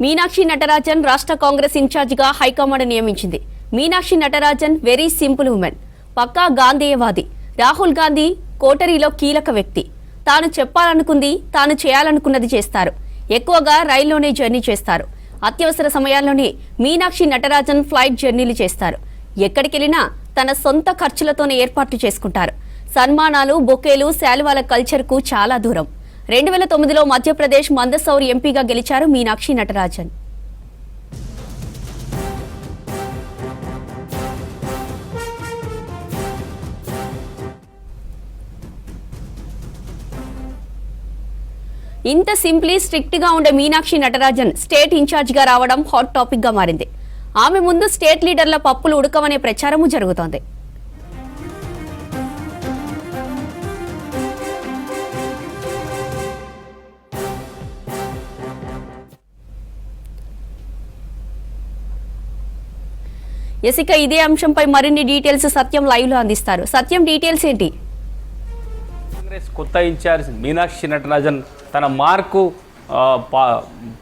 మీనాక్షి నటరాజన్ రాష్ట్ర కాంగ్రెస్ ఇన్ఛార్జిగా హైకమాండ్ నియమించింది. Meenakshi Natarajan very simple women, పక్కా గాంధేయవాది. రాహుల్ గాంధీ కోటరీలో కీలక వ్యక్తి. తాను చెప్పాలనుకుంది, తాను చేయాలనుకున్నది చేస్తారు. ఎక్కువగా రైల్లోనే జర్నీ చేస్తారు. అత్యవసర సమయాల్లోనే మీనాక్షి నటరాజన్ ఫ్లైట్ జర్నీలు చేస్తారు. ఎక్కడికెళ్లినా తన సొంత ఖర్చులతోనే ఏర్పాట్లు చేసుకుంటారు. సన్మానాలు, బొకేలు, శాలువాల కల్చర్కు చాలా దూరం. 2009లో మధ్యప్రదేశ్ మందసౌర్ ఎంపీగా గెలిచారు మీనాక్షి నటరాజన్. ఇంత సింప్లీ స్ట్రిక్ట్ గా ఉండే మీనాక్షి నటరాజన్ స్టేట్ ఇన్ఛార్జ్ గా రావడం హాట్ టాపిక్ గా మారింది. ఆమె ముందు స్టేట్ లీడర్ల పప్పులు ఉడకమనే ప్రచారము జరుగుతోంది. ఇక ఇదే అంశంపై మరిన్ని డీటెయిల్స్ సత్యం లైవ్ లో అందిస్తారు. సత్యం, డీటెయిల్స్ ఏంటి? కాంగ్రెస్ కొత్త ఇన్ఛార్జ్ మీనాక్షి నటరాజన్ తన మార్కు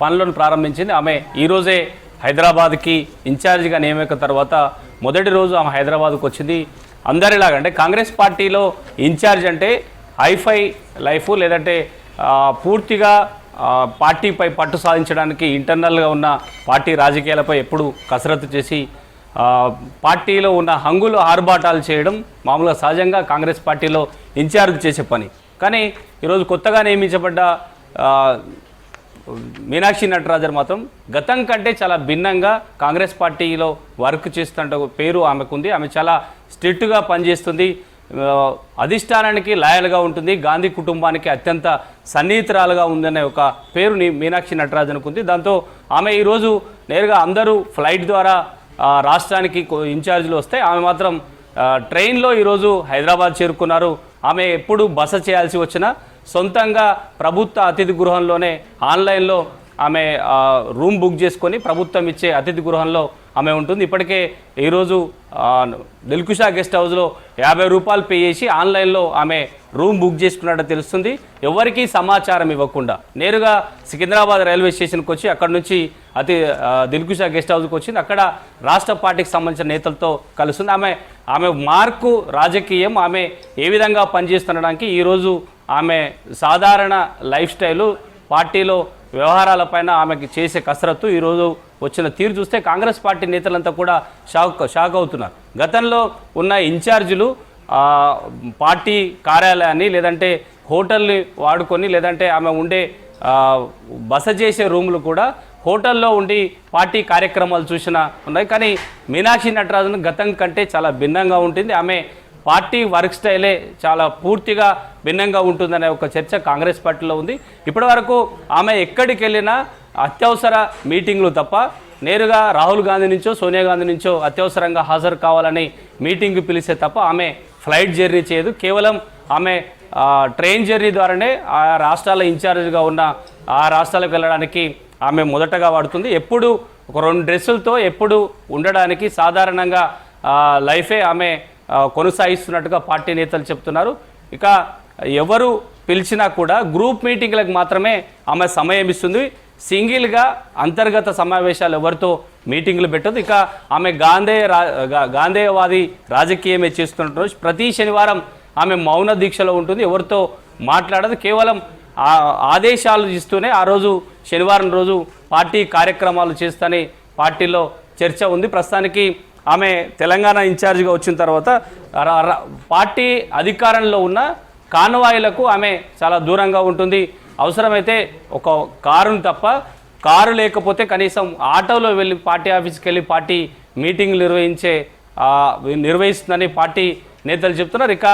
పనులను ప్రారంభించింది. ఆమె ఈరోజే హైదరాబాద్కి ఇన్ఛార్జిగా నియమిక తర్వాత మొదటి రోజు ఆమె హైదరాబాద్కు వచ్చింది. అందరిలాగా అంటే కాంగ్రెస్ పార్టీలో ఇన్ఛార్జ్ అంటే హైఫై లైఫ్, లేదంటే పూర్తిగా పార్టీపై పట్టు సాధించడానికి ఇంటర్నల్గా ఉన్న పార్టీ రాజకీయాలపై ఎప్పుడు కసరత్తు చేసి పార్టీలో ఉన్న హంగులు ఆర్భాటాలు చేయడం మామూలుగా సహజంగా కాంగ్రెస్ పార్టీలో ఇన్ఛార్జ్ చేసే పని. కానీ ఈరోజు కొత్తగా నియమించబడ్డ మీనాక్షి నటరాజన్ మాత్రం గతం కంటే చాలా భిన్నంగా కాంగ్రెస్ పార్టీలో వర్క్ చేస్తున్న పేరు ఆమెకుంది. ఆమె చాలా స్ట్రిక్ట్గా పనిచేస్తుంది, అధిష్టానానికి లాయల్గా ఉంటుంది, గాంధీ కుటుంబానికి అత్యంత సన్నిహితురాలుగా ఉందనే ఒక పేరు మీనాక్షి నటరాజన్కు ఉంది. దాంతో ఆమె ఈరోజు నేరుగా అందరూ ఫ్లైట్ ద్వారా రాష్ట్రానికి ఇన్ఛార్జీలు వస్తే ఆమె మాత్రం ట్రైన్లో ఈరోజు హైదరాబాద్ చేరుకున్నారు. ఆమె ఎప్పుడు బస చేయాల్సి వచ్చినా సొంతంగా ప్రభుత్వ అతిథి గృహంలోనే ఆన్లైన్లో ఆమె రూమ్ బుక్ చేసుకొని ప్రభుత్వం ఇచ్చే అతిథి గృహంలో ఆమె ఉంటుంది. ఇప్పటికే ఈరోజు దిల్కుషా గెస్ట్ హౌస్లో 50 రూపాయలు పే చేసి ఆన్లైన్లో ఆమె రూమ్ బుక్ చేసుకున్నట్టు తెలుస్తుంది. ఎవరికీ సమాచారం ఇవ్వకుండా నేరుగా సికింద్రాబాద్ రైల్వే స్టేషన్కి వచ్చి అక్కడ నుంచి దిల్కుషా గెస్ట్ హౌస్కి వచ్చింది. అక్కడ రాష్ట్ర పార్టీకి సంబంధించిన నేతలతో కలుస్తుంది. ఆమె మార్కు రాజకీయం, ఆమె ఏ విధంగా పనిచేస్తుండడానికి ఈరోజు ఆమె సాధారణ లైఫ్ స్టైలు, పార్టీలో వ్యవహారాలపైన ఆమెకి చేసే కసరత్తు ఈరోజు వచ్చిన తీరు చూస్తే కాంగ్రెస్ పార్టీ నేతలంతా కూడా షాక్ అవుతున్నారు. గతంలో ఉన్న ఇన్ఛార్జీలు పార్టీ కార్యాలయాన్ని లేదంటే హోటల్ని వాడుకొని, లేదంటే ఆమె ఉండే బస చేసే రూములు కూడా హోటల్లో ఉండి పార్టీ కార్యక్రమాలు చూసినా ఉన్నాయి. కానీ మీనాక్షి నటరాజన్ గతం కంటే చాలా భిన్నంగా ఉంటుంది. ఆమె పార్టీ వర్క్ స్టైలే చాలా పూర్తిగా భిన్నంగా ఉంటుందనే ఒక చర్చ కాంగ్రెస్ పార్టీలో ఉంది. ఇప్పటివరకు ఆమె ఎక్కడికి వెళ్ళినా అత్యవసర మీటింగ్లు తప్ప నేరుగా రాహుల్ గాంధీ నుంచో సోనియా గాంధీ నుంచో అత్యవసరంగా హాజరు కావాలని మీటింగ్కి పిలిస్తే తప్ప ఆమె ఫ్లైట్ జర్నీ చేయదు. కేవలం ఆమె ట్రైన్ జర్నీ ద్వారానే ఆ రాష్ట్రాల ఇన్ఛార్జ్గా ఉన్న ఆ రాష్ట్రాలకు వెళ్ళడానికి ఆమె మొదటగా వాడుతుంది. ఎప్పుడు ఒక 2 డ్రెస్సులతో ఎప్పుడు ఉండడానికి సాధారణంగా లైఫే ఆమె కొనసాగిస్తున్నట్టుగా పార్టీ నేతలు చెప్తున్నారు. ఇక ఎవరు పిలిచినా కూడా గ్రూప్ మీటింగ్లకు మాత్రమే ఆమె సమయం ఇస్తుంది. సింగిల్గా అంతర్గత సమావేశాలు ఎవరితో మీటింగ్లు పెట్టదు. ఇక ఆమె గాంధేయవాది రాజకీయమే చేస్తున్నట్టు ప్రతి శనివారం ఆమె మౌన దీక్షలో ఉంటుంది, ఎవరితో మాట్లాడదు. కేవలం ఆదేశాలు ఇస్తూనే ఆ రోజు శనివారం రోజు పార్టీ కార్యక్రమాలు చేస్తూనే పార్టీలో చర్చ ఉంది. ప్రస్తుతానికి ఆమె తెలంగాణ ఇన్ఛార్జిగా వచ్చిన తర్వాత పార్టీ అధికారంలో ఉన్న కాన్వాయిలకు ఆమె చాలా దూరంగా ఉంటుంది. అవసరమైతే ఒక కారును తప్ప, కారు లేకపోతే కనీసం ఆటోలో వెళ్ళి పార్టీ ఆఫీస్కి వెళ్ళి పార్టీ మీటింగ్లు నిర్వహిస్తుందని పార్టీ నేతలు చెప్తున్నారు. ఇక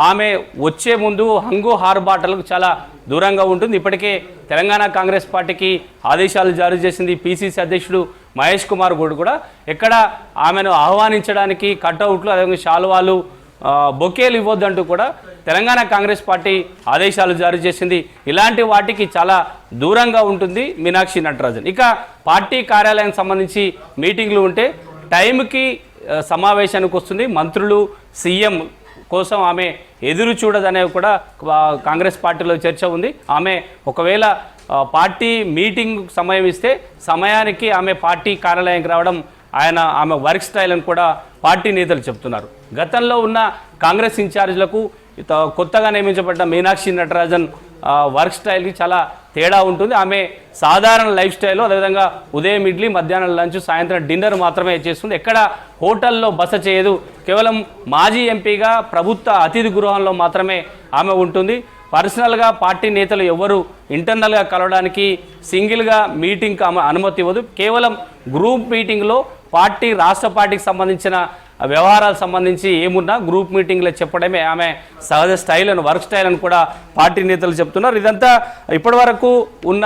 ఆమె వచ్చే ముందు హంగు హార్బాటలకు చాలా దూరంగా ఉంటుంది. ఇప్పటికే తెలంగాణ కాంగ్రెస్ పార్టీకి ఆదేశాలు జారీ చేసింది పిసిసి అధ్యక్షుడు మహేష్ కుమార్ గౌడ్ కూడా. ఎక్కడ ఆమెను ఆహ్వానించడానికి కట్అవుట్లు, అదేవిధంగా శాలువాలు, బొకేలు ఇవ్వద్దంటూ కూడా తెలంగాణ కాంగ్రెస్ పార్టీ ఆదేశాలు జారీ చేసింది. ఇలాంటి వాటికి చాలా దూరంగా ఉంటుంది మీనాక్షి నటరాజన్. ఇక పార్టీ కార్యాలయానికి సంబంధించి మీటింగ్లు ఉంటే టైంకి సమావేశానికి వస్తుంది. మంత్రులు, సీఎం కోసం ఆమె ఎదురు చూడదనేవి కూడా కాంగ్రెస్ పార్టీలో చర్చ ఉంది. ఆమె ఒకవేళ పార్టీ మీటింగ్ సమయం ఇస్తే సమయానికి ఆమె పార్టీ కార్యాలయానికి రావడం ఆమె వర్క్ స్టైల్ అని కూడా పార్టీ నేతలు చెప్తున్నారు. గతంలో ఉన్న కాంగ్రెస్ ఇన్ఛార్జీలకు కొత్తగా నియమించబడ్డ మీనాక్షి నటరాజన్ వర్క్ స్టైల్కి చాలా తేడా ఉంటుంది. ఆమె సాధారణ లైఫ్ స్టైల్లో అదేవిధంగా ఉదయం ఇడ్లీ, మధ్యాహ్నం లంచ్, సాయంత్రం డిన్నర్ మాత్రమే చేస్తుంది. ఎక్కడ హోటల్లో బస చేయదు. కేవలం మాజీ ఎంపీగా ప్రభుత్వ అతిథి గృహంలో మాత్రమే ఆమె ఉంటుంది. పర్సనల్గా పార్టీ నేతలు ఎవరు ఇంటర్నల్గా కలవడానికి సింగిల్గా మీటింగ్కి అనుమతి ఇవ్వదు. కేవలం గ్రూప్ మీటింగ్లో పార్టీ రాష్ట్ర పార్టీకి సంబంధించిన వ్యవహారాలకు సంబంధించి ఏమున్నా గ్రూప్ మీటింగ్లో చెప్పడమే ఆమె సహజ స్టైల్ అని వర్క్ స్టైల్ అని కూడా పార్టీ నేతలు చెప్తున్నారు. ఇదంతా ఇప్పటివరకు ఉన్న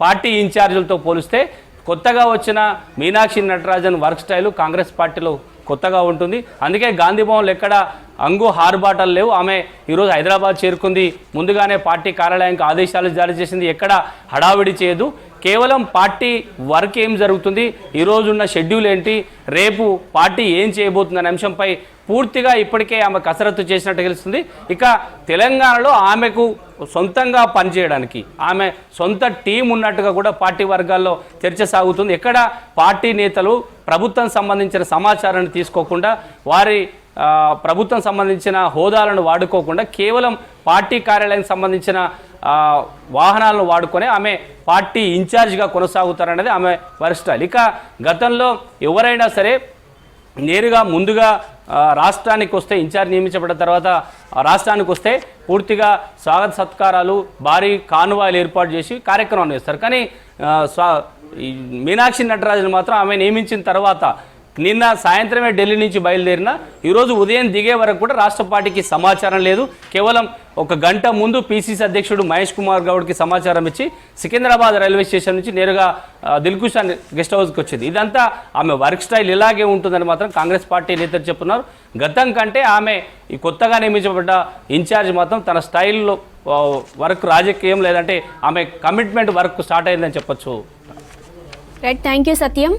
పార్టీ ఇన్ఛార్జీలతో పోలిస్తే కొత్తగా వచ్చిన మీనాక్షి నటరాజన్ వర్క్ స్టైలు కాంగ్రెస్ పార్టీలో కొత్తగా ఉంటుంది. అందుకే గాంధీ భవన్లో ఎక్కడ అంగు హార్బాటలు లేవు. ఆమె ఈరోజు హైదరాబాద్ చేరుకుంది. ముందుగానే పార్టీ కార్యాలయానికి ఆదేశాలు జారీ చేసింది. ఎక్కడ హడావిడి చేయదు. కేవలం పార్టీ వర్క్ ఏం జరుగుతుంది, ఈరోజు ఉన్న షెడ్యూల్ ఏంటి, రేపు పార్టీ ఏం చేయబోతుంది అనే అంశంపై పూర్తిగా ఇప్పటికే ఆమె కసరత్తు చేసినట్టు తెలుస్తుంది. ఇక తెలంగాణలో ఆమెకు సొంతంగా పనిచేయడానికి ఆమె సొంత టీం ఉన్నట్టుగా కూడా పార్టీ వర్గాల్లో చర్చ సాగుతుంది. ఎక్కడ పార్టీ నేతలు ప్రభుత్వం సంబంధించిన సమాచారాన్ని తీసుకోకుండా వారి ప్రభుత్వం సంబంధించిన హోదాలను వాడుకోకుండా కేవలం పార్టీ కార్యాలయానికి సంబంధించిన వాహనాలను వాడుకొని ఆమె పార్టీ ఇన్ఛార్జిగా కొనసాగుతారనేది ఆమె వర్క్ స్టైల్. ఇక గతంలో ఎవరైనా సరే నేరుగా ముందుగా రాష్ట్రానికి వస్తే ఇన్ఛార్జ్ నియమించబడిన తర్వాత రాష్ట్రానికి వస్తే పూర్తిగా స్వాగత సత్కారాలు, భారీ కాన్వాయ్లు ఏర్పాటు చేసి కార్యక్రమం చేస్తారు. కానీ మీనాక్షి నటరాజన్ మాత్రం ఆమె నియమించిన తర్వాత నిన్న సాయంత్రమే ఢిల్లీ నుంచి బయలుదేరిన ఈరోజు ఉదయం దిగే వరకు కూడా రాష్ట్ర పార్టీకి సమాచారం లేదు. కేవలం ఒక గంట ముందు పీసీసీ అధ్యక్షుడు మహేష్ కుమార్ గౌడ్కి సమాచారం ఇచ్చి సికింద్రాబాద్ రైల్వే స్టేషన్ నుంచి నేరుగా దిల్కుషాన్ గెస్ట్ హౌస్కి వచ్చింది. ఇదంతా ఆమె వర్క్ స్టైల్ ఇలాగే ఉంటుందని మాత్రం కాంగ్రెస్ పార్టీ నేతలు చెప్తున్నారు. గతం కంటే ఆమె ఈ కొత్తగా నియమించబడ్డ ఇన్ఛార్జ్ మాత్రం తన స్టైల్లో వర్క్ రాజకీయం లేదంటే ఆమె కమిట్మెంట్ వర్క్ స్టార్ట్ అయిందని చెప్పొచ్చు. Right, thank you Satyam.